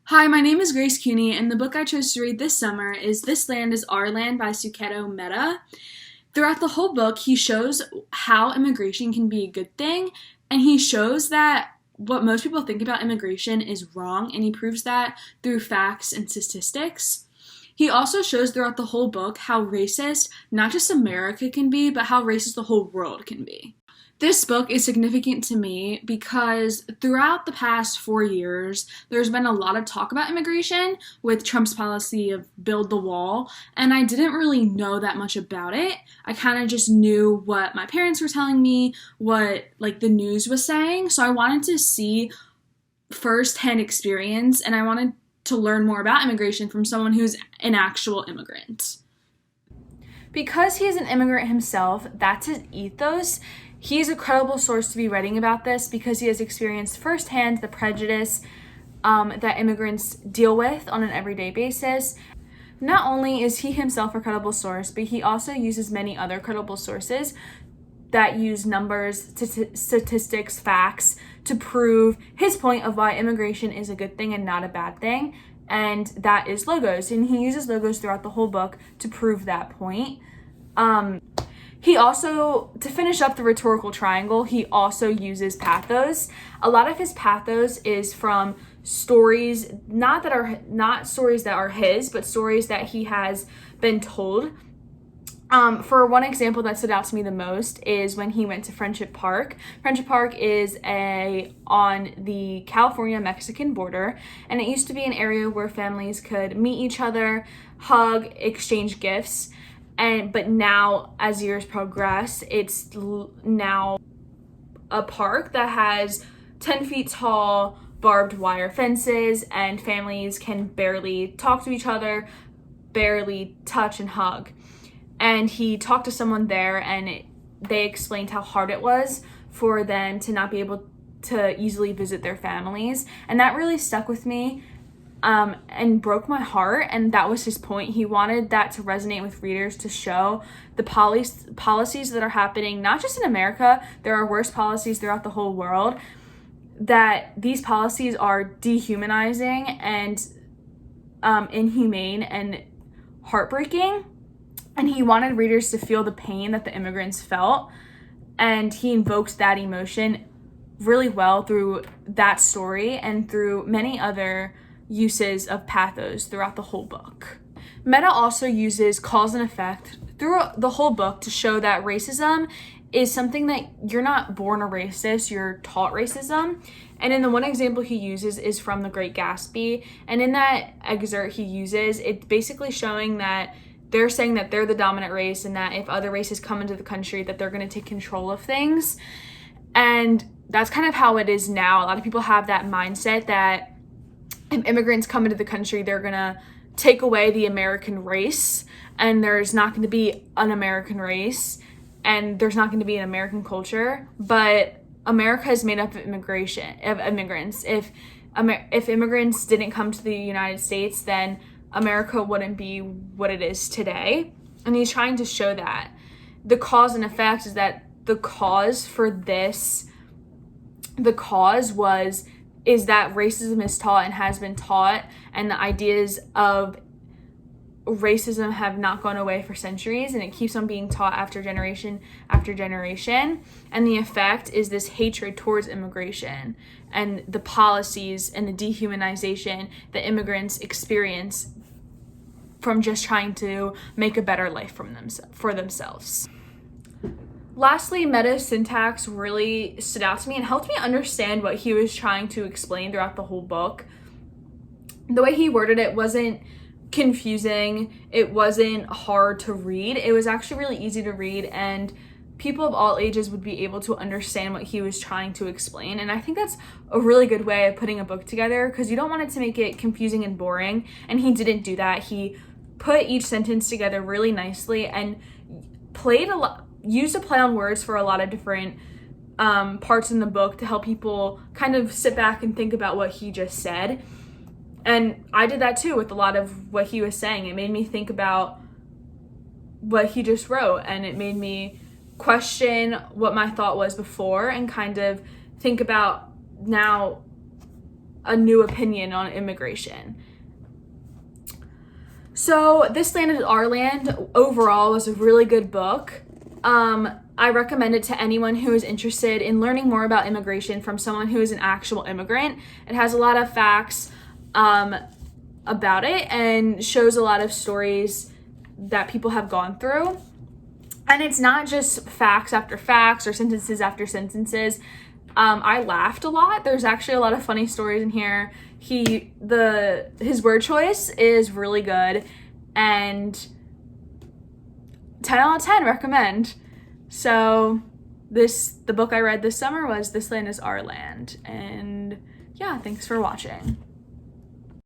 Hi, my name is Grace Kueny, and the book I chose to read this summer is This Land is Our Land by Suketu Mehta. Throughout the whole book, he shows how immigration can be a good thing, and he shows that what most people think about immigration is wrong, and he proves that through facts and statistics. He also shows throughout the whole book how racist not just America can be, but how racist the whole world can be. This book is significant to me because throughout the past 4 years, there's been a lot of talk about immigration with Trump's policy of build the wall, and I didn't really know that much about it. I kind of just knew what my parents were telling me, what the news was saying, so I wanted to see firsthand experience, and I wanted to learn more about immigration from someone who's an actual immigrant. Because he is an immigrant himself, that's his ethos. He's a credible source to be writing about this because he has experienced firsthand the prejudice that immigrants deal with on an everyday basis. Not only is he himself a credible source, but he also uses many other credible sources that use numbers, statistics, facts to prove his point of why immigration is a good thing and not a bad thing, and that is logos. And he uses logos throughout the whole book to prove that point. He also, to finish up the rhetorical triangle, he also uses pathos. A lot of his pathos is from stories, not stories that are his, but stories that he has been told. For one example that stood out to me the most is when he went to Friendship Park. Friendship Park is on the California-Mexican border, and it used to be an area where families could meet each other, hug, exchange gifts. But now, as years progress, it's now a park that has 10 feet tall barbed wire fences, and families can barely talk to each other, barely touch and hug. And he talked to someone there, and they explained how hard it was for them to not be able to easily visit their families. And that really stuck with me. And broke my heart, and that was his point. He wanted that to resonate with readers, to show the policies that are happening, not just in America, there are worse policies throughout the whole world, that these policies are dehumanizing and inhumane and heartbreaking, and he wanted readers to feel the pain that the immigrants felt, and he invoked that emotion really well through that story and through many other uses of pathos throughout the whole book. Mehta also uses cause and effect through the whole book to show that racism is something that you're not born a racist, you're taught racism. And in the one example he uses is from The Great Gatsby, and in that excerpt he uses, it's basically showing that they're saying that they're the dominant race and that if other races come into the country that they're going to take control of things. And that's kind of how it is now. A lot of people have that mindset that if immigrants come into the country, they're going to take away the American race, and there's not going to be an American race, and there's not going to be an American culture. But America is made up of immigrants. If immigrants didn't come to the United States, then America wouldn't be what it is today. And he's trying to show that. The cause and effect is that the cause is that racism is taught and has been taught, and the ideas of racism have not gone away for centuries, and it keeps on being taught after generation after generation. And the effect is this hatred towards immigration and the policies and the dehumanization that immigrants experience from just trying to make a better life for themselves. Lastly, Mehta's syntax really stood out to me and helped me understand what he was trying to explain throughout the whole book. The way he worded it wasn't confusing, it wasn't hard to read, it was actually really easy to read, and people of all ages would be able to understand what he was trying to explain. And I think that's a really good way of putting a book together, because you don't want it to make it confusing and boring, and he didn't do that. He put each sentence together really nicely and used a play on words for a lot of different parts in the book to help people kind of sit back and think about what he just said. And I did that too with a lot of what he was saying. It made me think about what he just wrote, and it made me question what my thought was before and kind of think about now a new opinion on immigration. So This Land Is Our Land overall was a really good book. I recommend it to anyone who is interested in learning more about immigration from someone who is an actual immigrant. It has a lot of facts about it and shows a lot of stories that people have gone through. And it's not just facts after facts or sentences after sentences. I laughed a lot. There's actually a lot of funny stories in here. His word choice is really good, and 10 out of 10 recommend. So the book I read this summer was This Land Is Our Land. And yeah, thanks for watching.